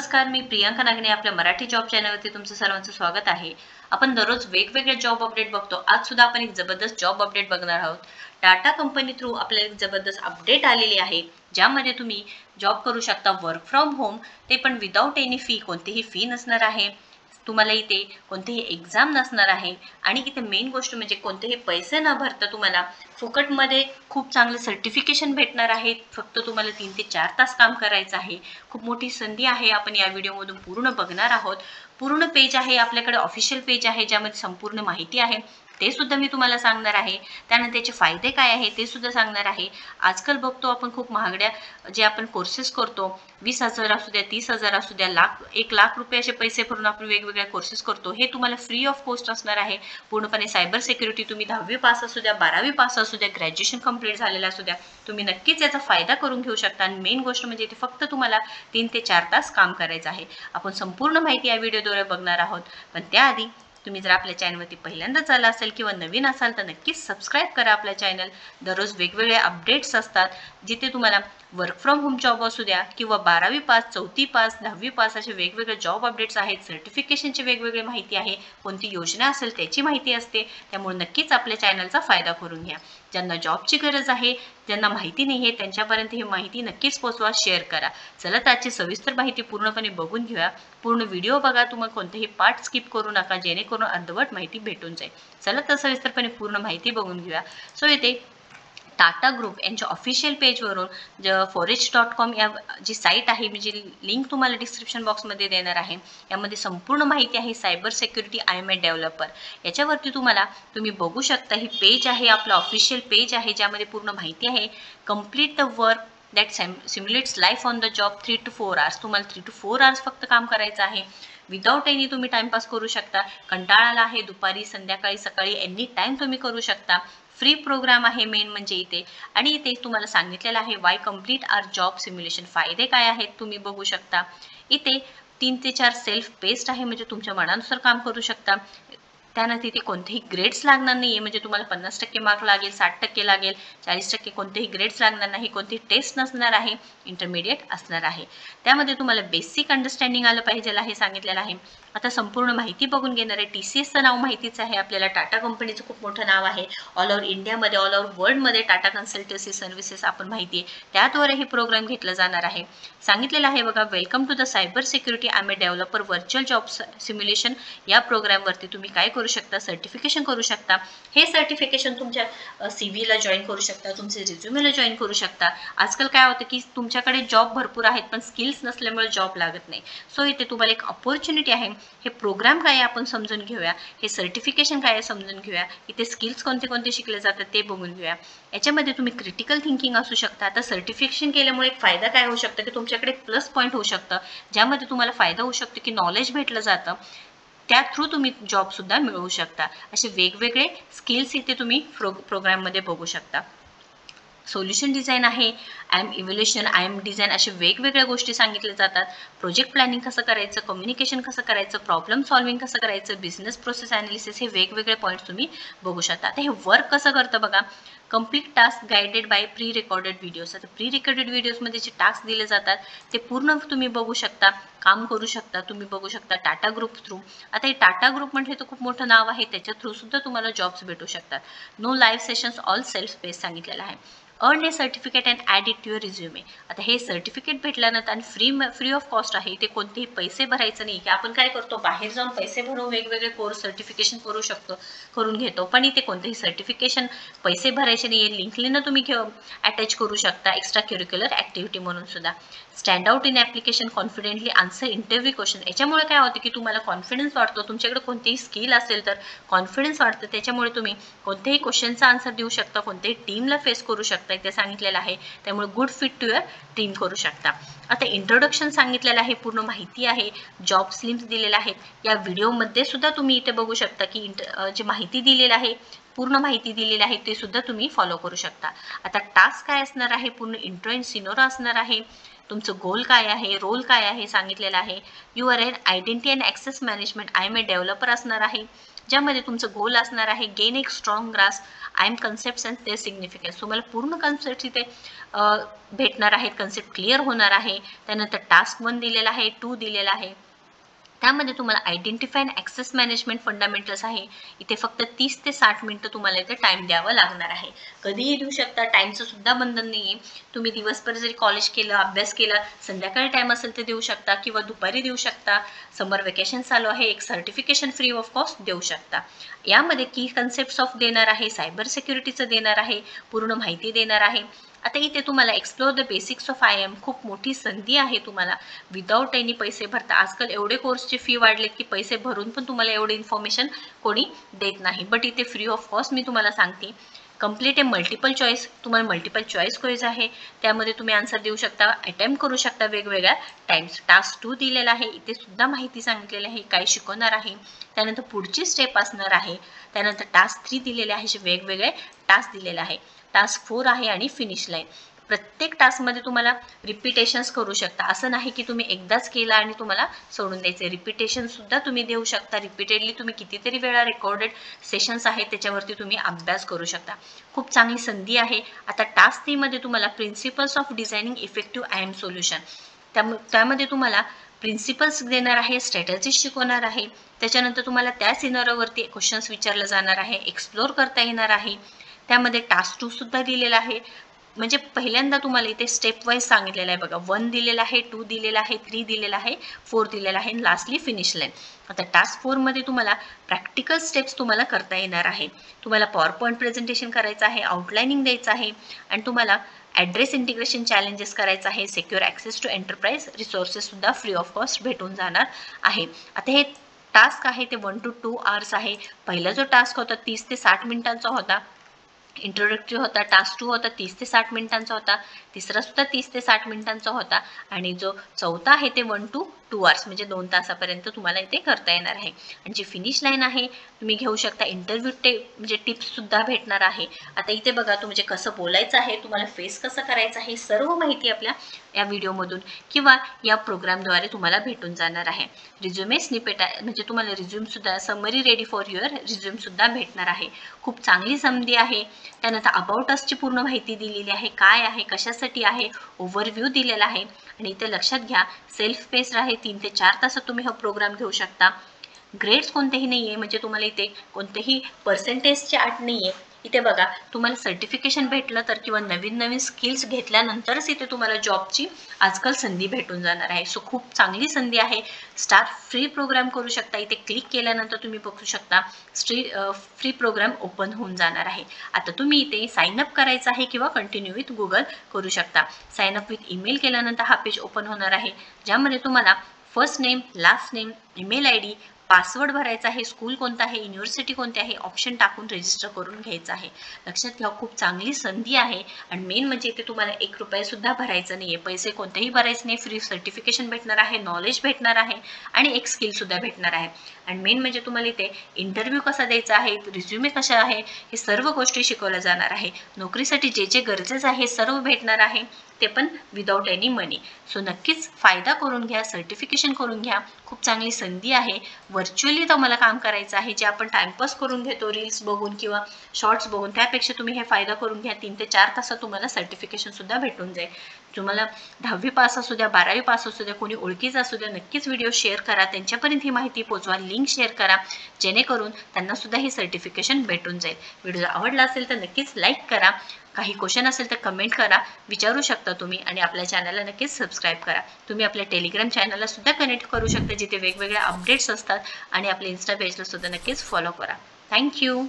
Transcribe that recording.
नमस्कार, मी प्रियांका नागणे आपल्या मराठी जॉब चॅनलवरती तुमचं सर्वांचं स्वागत आहे. आपण दररोज वेगवेगळे जॉब अपडेट बघतो. आज सुद्धा आपण एक जबरदस्त जॉब अपडेट बघणार आहोत. टाटा कंपनी थ्रू आपल्याला एक जबरदस्त अपडेट आलेली आहे, ज्यामध्ये तुम्ही जॉब करू शकता वर्क फ्रॉम होम, ते पण विदाऊट एनी फी. कोणतीही फी नसणार आहे. तुम्हाला इथे कोणतीही एक्झाम नसणार आहे आणि इथे मेन गोष्ट म्हणजे कोणतेही पैसे न भरता तुम्हाला फुकटमध्ये खूप चांगलं सर्टिफिकेशन भेटणार आहे. फक्त तुम्हाला 3 ते 4 तास काम करायचं आहे. खूप मोठी संधी आहे. आपण या व्हिडिओमधून पूर्ण बघणार आहोत. पूर्ण पेज आहे आपल्याकडे, ऑफिशियल पेज आहे, ज्यामध्ये संपूर्ण माहिती आहे. ते सुद्धा मी तुम्हाला सांगणार आहे. त्यानंतर त्याचे फायदे काय आहे ते सुद्धा सांगणार आहे. आजकाल बघतो आपण खूप महागड्या जे आपण कोर्सेस करतो, 20,000 असू द्या, 30,000 असू द्या, 1,00,000 रुपये असे पैसे भरून आपण वेगवेगळ्या कोर्सेस करतो. हे तुम्हाला फ्री ऑफ कॉस्ट असणार आहे. पूर्णपणे सायबर सिक्युरिटी. तुम्ही 10वी पास असू द्या, 12वी पास असू द्या, ग्रॅज्युएशन कंप्लीट झालेलं असू द्या, तुम्ही नक्कीच याचा फायदा करून घेऊ शकता. आणि मेन गोष्ट म्हणजे इथे फक्त तुम्हाला 3 ते 4 तास काम करायचं आहे. आपण संपूर्ण माहिती या व्हिडिओद्वारे बघणार आहोत. पण त्याआधी तुम्ही जर आपल्या चॅनलवरती पहिल्यांदाच आला असेल किंवा नवीन असाल तर नक्कीच सबस्क्राईब करा आपल्या चॅनल. दररोज वेगवेगळे अपडेट्स असतात, जिथे तुम्हाला वर्क फ्रॉम होम जॉब असू द्या किंवा 12वी पास, 4थी पास, 10वी पास असे वेगवेगळे जॉब अपडेट्स आहेत. सर्टिफिकेशनची वेगवेगळी माहिती आहे. कोणती योजना असेल त्याची माहिती असते. त्यामुळे नक्कीच आपल्या चॅनलचा फायदा करून घ्या. ज्यांना जॉबची गरज आहे, ज्यांना माहिती नाही आहे, त्यांच्यापर्यंत ही माहिती नक्कीच पोहोचवा, शेअर करा. चला त्याची सविस्तर माहिती पूर्णपणे बघून घेऊया. पूर्ण व्हिडिओ बघा. तुम्हाला कोणतेही पार्ट स्किप करू नका, जेणेकरून अर्धवट माहिती भेटून जाईल. चला तर सविस्तरपणे पूर्ण माहिती बघून घेऊया. सो इथे टाटा ग्रुप यांच्या ऑफिशियल पेजवरून forage.com या जी साईट आहे, मी जी लिंक तुम्हाला डिस्क्रिप्शन बॉक्समध्ये देणार आहे, यामध्ये संपूर्ण माहिती आहे. Cyber security I M a developer याच्यावरती तुम्ही बघू शकता. ही पेज आहे, आपलं ऑफिशियल पेज आहे, ज्यामध्ये पूर्ण माहिती आहे. Complete the work that simulates life on the job 3 to 4 hours. तुम्हाला 3 to 4 hours फक्त काम करायचं आहे. विदाऊट एनी तुम्ही टाइमपास करू शकता. कंटाळाला आहे दुपारी, संध्याकाळी, सकाळी एनी टाइम तुम्ही करू शकता. फ्री प्रोग्राम आहे मेन म्हणजे इथे. आणि इथे तुम्हाला सांगितलेलं आहे why complete our job simulation. फायदे काय आहेत तुम्ही बघू शकता. इथे 3 ते 4 सेल्फ बेस्ड आहे, म्हणजे तुमच्या मनानुसार काम करू शकता. त्यानंतर इथे कोणतेही ग्रेड्स लागणार नाही आहे, म्हणजे तुम्हाला 50% मार्क लागेल, 60% लागेल, 40% कोणतेही ग्रेड्स लागणार नाही. कोणतीही टेस्ट नसणार आहे. इंटरमिडिएट असणार आहे. त्यामध्ये तुम्हाला बेसिक अंडरस्टँडिंग आलं पाहिजे आहे सांगितलेलं आहे. आता संपूर्ण माहिती बघून घेणार आहे. TCSचं नाव माहितीच आहे आपल्याला. टाटा कंपनीचं खूप मोठं नाव आहे. ऑल ओव्हर इंडियामध्ये, ऑल ओव्हर वर्ल्डमध्ये टाटा कन्सल्टन्सी सर्व्हिसेस आपण माहिती आहे, त्याद्वारे हे प्रोग्राम घेतलं जाणार आहे. सांगितलेलं आहे बघा, welcome to the cyber security I M a developer virtual job simulation. या प्रोग्रामवरती तुम्ही काय करू शकता, सर्टिफिकेशन करू शकता. हे सर्टिफिकेशन तुमच्या CV ला जॉईन करू शकता, तुमचे रिझ्युमेला जॉईन करू शकता. आजकाल काय होतं की तुमच्याकडे जॉब भरपूर आहेत, पण स्किल्स नसल्यामुळे जॉब लागत नाही. सो इथे तुम्हाला एक अपॉर्च्युनिटी आहे. हे प्रोग्राम काय आहे आपण समजून घेऊया. हे सर्टिफिकेशन काय आहे समजून घेऊया. इथे स्किल्स कोणते कोणते शिकले जातात ते बघून घेऊया. याच्यामध्ये तुम्ही क्रिटिकल थिंकिंग असू शकता. आता सर्टिफिकेशन केल्यामुळे एक फायदा काय होऊ शकतं की तुमच्याकडे प्लस पॉईंट होऊ शकतं, ज्यामध्ये तुम्हाला फायदा होऊ शकतो की नॉलेज भेटलं जातं. त्या थ्रू तुम्ही जॉब सुद्धा मिळवू शकता. असे वेगवेगळे स्किल्स इथे तुम्ही प्रोग्राममध्ये बघू शकता. सोल्युशन डिझाईन आहे, I am evolution, I am design, असे वेगवेगळ्या गोष्टी सांगितल्या जातात. प्रोजेक्ट प्लॅनिंग कसं करायचं, कम्युनिकेशन कसं करायचं, प्रॉब्लेम सॉल्विंग कसं करायचं, बिझनेस प्रोसेस ॲनालिसिस, हे वेगवेगळे पॉईंट्स तुम्ही बघू शकता. आता हे वर्क कसं करतं बघा. Complete task guided by pre recorded videos. आता प्री रेकॉर्डेड व्हिडिओजमध्ये जे टास्क दिले जातात ते पूर्ण तुम्ही बघू शकता, काम करू शकता. तुम्ही बघू शकता टाटा ग्रुप थ्रू. आता हे टाटा ग्रुप म्हटले तर खूप मोठं नाव आहे, त्याच्या थ्रू सुद्धा तुम्हाला जॉब्स भेटू शकतात. No live sessions, all self based सांगितलेलं आहे. Earn a certificate and add it to your resume. आता हे सर्टिफिकेट भेटल्यानंतर आणि फ्री ऑफ कॉस्ट आहे. इथे कोणतेही पैसे भरायचं नाही, की आपण काय करतो बाहेर जाऊन पैसे भरून वेगवेगळे कोर्स सर्टिफिकेशन करून घेतो. पण इथे कोणतेही सर्टिफिकेशन पैसे भरायचे नाही आहे. लिंकलिन तुम्ही अटॅच करू शकता एक्स्ट्रा करिक्युलर ॲक्टिव्हिटी म्हणून सुद्धा. Stand out in application, confidently answer interview question. याच्यामुळे काय होतं की तुम्हाला कॉन्फिडन्स वाटतो. तुमच्याकडे कोणतेही स्किल असेल तर कॉन्फिडन्स वाटतं. त्याच्यामुळे तुम्ही कोणत्याही क्वेश्चनचा आन्सर देऊ शकता, कोणत्याही टीमला फेस करू शकता, इथे सांगितलेलं आहे. त्यामुळे good fit to your team करू शकता. आता इंट्रोडक्शन सांगितलेलं आहे, पूर्ण माहिती आहे, जॉब स्लिम्स दिलेल्या आहेत. या व्हिडिओमध्ये सुद्धा तुम्ही इथे बघू शकता की जी माहिती दिलेली आहे, पूर्ण माहिती दिलेली आहे, ते सुद्धा तुम्ही फॉलो करू शकता. आता टास्क काय असणार आहे, पूर्ण इंट्रो अँड सिनोरा असणार आहे. तुमचं गोल काय आहे, रोल काय आहे सांगितलेलं आहे. You are an identity and access management, I M a developer असणार आहे. ज्यामध्ये तुमचं गोल असणार आहे गेन एक strong grasp I M concept and their significance. तुम्हाला पूर्ण कन्सेप्ट इथे भेटणार आहेत, कन्सेप्ट क्लिअर होणार आहे. त्यानंतर टास्क 1 दिलेला आहे, 2 दिलेला आहे. त्यामध्ये तुम्हाला identify and access management fundamentals आहे. इथे फक्त 30 ते 60 मिनिटं तुम्हाला इथे टाइम द्यावं लागणार आहे. कधीही देऊ शकता, टाइमचं सुद्धा बंधन नाही आहे. तुम्ही दिवसभर जरी कॉलेज केलं, अभ्यास केला, संध्याकाळी टाइम असेल तर देऊ शकता किंवा दुपारी देऊ शकता. समर वेकेशन चालू आहे, एक सर्टिफिकेशन फ्री ऑफ कॉस्ट देऊ शकता. यामध्ये की कन्सेप्ट्स ऑफ देणार आहे, सायबर सिक्युरिटीचं देणार आहे, पूर्ण माहिती देणार आहे. आता इथे तुम्हाला explore the basics of I M, खूप मोठी संधी आहे तुम्हाला विदाऊट एनी पैसे भरता. आजकाल एवढे कोर्सची फी वाढलेत की पैसे भरून पण तुम्हाला एवढी इन्फॉर्मेशन कोणी देत नाही. बट इथे फ्री ऑफ कॉस्ट मी तुम्हाला सांगते. कंप्लीट आहे मल्टिपल चॉईस, तुम्हाला मल्टिपल चॉईस क्विज आहे, त्यामध्ये तुम्ही आन्सर देऊ शकता, अटेम्प्ट करू शकता वेगवेगळ्या टाइम्स. टास्क 2 दिलेला आहे, इथे सुद्धा माहिती सांगितलेली आहे काय शिकवणार आहे. त्यानंतर पुढची स्टेप असणार आहे. त्यानंतर टास्क 3 दिलेले आहे, जे वेगवेगळे टास्क दिलेले आहे. टास्क 4 आहे आणि फिनिश लाईन. प्रत्येक टास्कमध्ये तुम्हाला रिपिटेशन्स करू शकता. असं नाही की तुम्ही एकदाच केला आणि तुम्हाला सोडून द्यायचे. रिपिटेशन सुद्धा तुम्ही देऊ शकता. रिपीटेडली तुम्ही कितीतरी वेळा रेकॉर्डेड सेशन्स आहेत त्याच्यावरती तुम्ही अभ्यास करू शकता. खूप चांगली संधी आहे. आता टास्क 3 मध्ये तुम्हाला principles of designing effective I M solution, त्यामध्ये तुम्हाला प्रिन्सिपल्स देणार आहे, स्ट्रॅटेजीज शिकवणार आहे. त्याच्यानंतर तुम्हाला त्या सिनारिओवरती क्वेश्चन्स विचारले जाणार आहे, एक्सप्लोर करता येणार आहे. त्यामध्ये टास्क 2 सुद्धा दिलेला आहे. म्हणजे पहिल्यांदा तुम्हाला इथे स्टेप वाईज सांगितलेलं आहे बघा. 1 दिलेला आहे, 2 दिलेला आहे, 3 दिलेला आहे, 4 दिलेला आहे, लास्टली फिनिश लाईन. आता टास्क 4 मध्ये तुम्हाला प्रॅक्टिकल स्टेप्स तुम्हाला करता येणार आहे. तुम्हाला पॉवर पॉईंट प्रेझेंटेशन करायचं आहे, आउटलाइनिंग द्यायचं आहे आणि तुम्हाला ॲड्रेस इंटिग्रेशन चॅलेंजेस करायचं आहे. Secure access to enterprise resources सुद्धा फ्री ऑफ कॉस्ट भेटून जाणार आहे. आता हे टास्क आहे ते 1 to 2 hours आहे. पहिला जो टास्क होता 30 ते 60 मिनिटांचा होता. इंट्रोडक्टरी होता. टास्क 2 होता 30 ते 60 मिनिटांचा होता. तिसरा सुद्धा 30 ते 60 मिनिटांचा होता आणि जो चौथा आहे ते 1 to 2 hours म्हणजे 2 तासापर्यंत तुम्हाला इथे करता येणार आहे. आणि जी फिनिश लाईन आहे तुम्ही घेऊ शकता. इंटरव्ह्यू म्हणजे टिप्स सुद्धा भेटणार आहे. आता इथे बघा म्हणजे कसं बोलायचं आहे, तुम्हाला फेस कसं करायचं आहे, सर्व माहिती आपल्या या व्हिडिओमधून किंवा या प्रोग्रामद्वारे तुम्हाला भेटून जाणार आहे. रिझ्युमे स्निपेट म्हणजे तुम्हाला रिझ्यूम सुद्धा summary ready for your resume सुद्धा भेटणार आहे. खूप चांगली संधी आहे. त्यानंतर अबाउट असची पूर्ण माहिती दिलेली आहे, काय आहे, कशासाठी आहे, ओव्हरव्ह्यू दिलेला आहे. आणि इथे लक्षात घ्या सेल्फ पेस्ड आहे. 3 ते 4 तासात तुम्ही हा प्रोग्राम घेऊ शकता. ग्रेड्स कोणतेही नाही आहे, म्हणजे तुम्हाला इथे कोणतेही पर्सेंटेजची अट नाही आहे. इथे बघा तुम्हाला सर्टिफिकेशन भेटलं तर किंवा नवीन नवीन स्किल्स घेतल्यानंतरच इथे तुम्हाला जॉबची आजकाल संधी भेटून जाणार आहे. सो खूप चांगली संधी आहे. स्टार्ट फ्री प्रोग्राम करू शकता. इथे क्लिक केल्यानंतर तुम्ही बघू शकता फ्री प्रोग्राम ओपन होऊन जाणार आहे. आता तुम्ही इथे साइन अप करायचं आहे किंवा कंटिन्यू विथ गुगल करू शकता. साइन अप विथ ईमेल केल्यानंतर हा पेज ओपन होणार आहे, ज्यामध्ये तुम्हाला first name, last name, email I D, password भरायचा आहे, स्कूल कोणता आहे, युनिव्हर्सिटी कोणती आहे, ऑप्शन टाकून रजिस्टर करून घ्यायचं आहे. लक्षात घ्या खूप चांगली संधी आहे. आणि मेन म्हणजे इथे तुम्हाला 1 रुपया सुद्धा भरायचं नाहीये, पैसे कोणतेही भरायचे नाही. फ्री सर्टिफिकेशन भेटणार आहे, नॉलेज भेटणार आहे आणि एक स्किल सुद्धा भेटणार आहे. आणि मेन म्हणजे तुम्हाला इथे इंटरव्ह्यू कसा द्यायचा आहे, रिझ्युमे कशा आहे, हे सर्व गोष्टी शिकवल्या जाणार आहे. नोकरीसाठी जे जे गरजेचं आहे सर्व भेटणार आहे, ते पण विदाउट एनी मनी. सो नक्कीच फायदा करून घ्या, सर्टिफिकेशन करून घ्या. खूप चांगली संधी आहे. व्हर्च्युअली तुम्हाला काम करायचं आहे, जे आपण टाइमपास करून घेतो रील्स बघून किंवा शॉर्ट्स बघून, त्यापेक्षा तुम्ही हे फायदा करून घ्या. 3 ते 4 तासात तुम्हाला सर्टिफिकेशन सुद्धा भेटून जाईल. तुम्हाला 10वी पास असू द्या, 12वी पास असू द्या, कोणी ओळखीचं असू द्या, नक्कीच व्हिडिओ शेअर करा, त्यांच्यापर्यंत ही माहिती पोहोचवा, लिंक शेअर करा, जेणेकरून त्यांना सुद्धा हे सर्टिफिकेशन भेटून जाईल. व्हिडिओ आवडला असेल तर नक्कीच लाईक करा. काही क्वेश्चन असेल तर कमेंट करा, विचारू शकता तुम्ही. आणि आपल्या चॅनलला नक्कीच सबस्क्राईब करा. तुम्ही आपल्या टेलिग्राम चॅनलला सुद्धा कनेक्ट करू शकता, जिथे वेगवेगळे अपडेट्स असतात. आणि आपल्या इन्स्टा पेजला सुद्धा नक्कीच फॉलो करा. थँक्यू.